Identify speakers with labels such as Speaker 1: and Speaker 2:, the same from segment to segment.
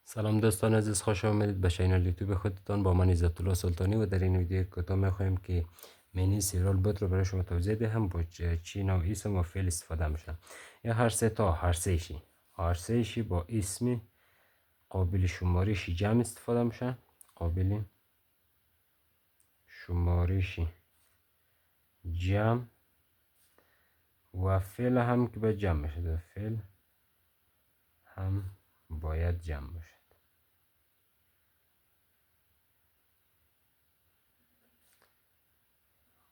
Speaker 1: سلام دوستان عزیز، خوش آمدید به چینل یوتیوب خودتان. با من عزت الله سلطانی و در این ویدیو کوتاه میخوایم که منی سیرال بوت رو برای شما توضیح دهم با چی نوع اسم و فعل استفاده میشه. یا هر سهشی با اسم قابل شمارش جمع استفاده میشه. قابل شمارش جمع و فعل هم که به جمع میشه. فعل هم باید جمع باشه.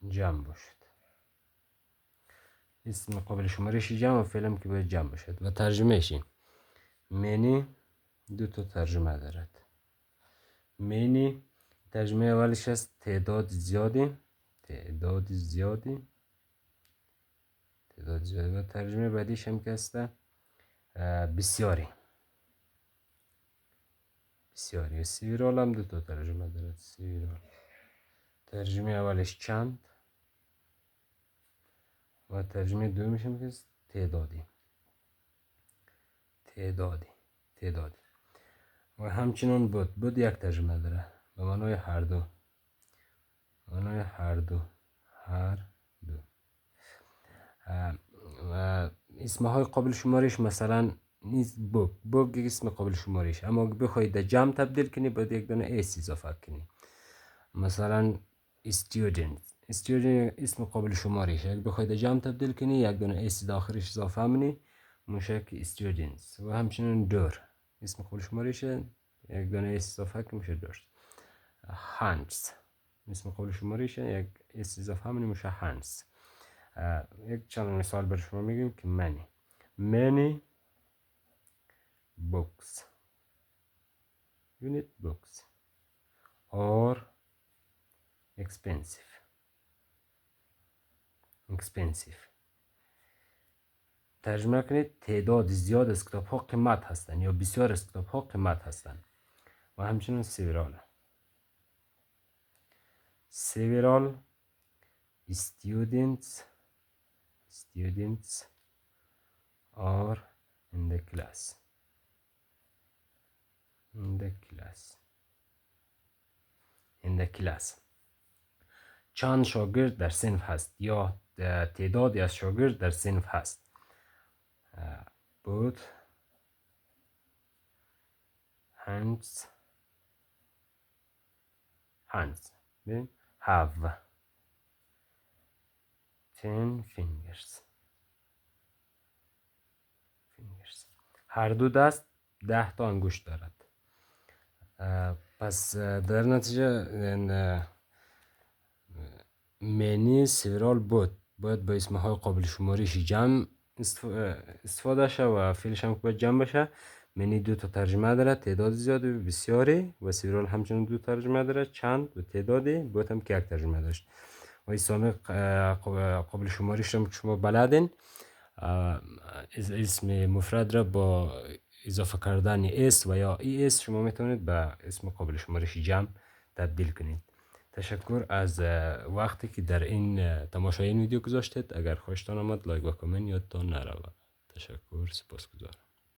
Speaker 1: جمع باشد. اسم قابل شمارش جمع و فعل هم که باید جمع باشد. و ترجمه شیم. منی دو تا ترجمه دارد. منی ترجمه اولش است تعداد زیادی و ترجمه بعدیش هم که است بسیاری. سیرال هم دو تا ترجمه دارد. سیرال ترجمه اولش چند و ترجمه دومش هم که است تعدادی. و همچنان بود یک ترجمه داره به معنای هر دو. و اسمهای قابل شمارش مثلا نیست. بوگ اسم قابل شمارش، اما اگه بخواید در جمع تبدیل کنی باید یک دونه اس اضافه کنی. مثلا student اسم قابل شمارش، اگه بخواید در جمع تبدیل کنی یک دونه اس داخلش اضافه منی میشه که students. و همچنین دور اسم قابل شمارش، یک دونه اس اضافه کنی میشه دور. hands اسم قابل شمارش، یک اس اضافه منی میشه hands. یک چند مثال بر شما میگیم که many books are expensive. ترجمه کنید تعداد زیاد از کتاب ها قیمت هستند یا بسیار از کتاب ها قیمت هستند. و همچنین several students are in the class. چند شاگرد در صنف هست یا تعدادی از شاگرد در صنف هست. both hands have 10 fingers. هر دو دست 10 تا انگشت دارد. پس در نتیجه منی سیرال باید با اسمهای قابل شمارش جمع استفاده شه و فعلش هم که باید جمع بشه. منی دو تا ترجمه داره، تعداد زیادی و بسیاری. و سیرال همچنین دو ترجمه داره، چند و تعدادی. باید هم که یک ترجمه داشت. و اسم قابل شمارش هم که شما بلدین، اسم مفرد را با اضافه کردن اس و یا ای اس شما میتونید به اسم قابل شمارش جمع تبدیل کنید. تشکر از وقتی که در این تماشای این ویدیو گذاشتید. اگر خوشتان آمد لایک و کامنت یادتان نرود. تشکر، سپاسگزارم.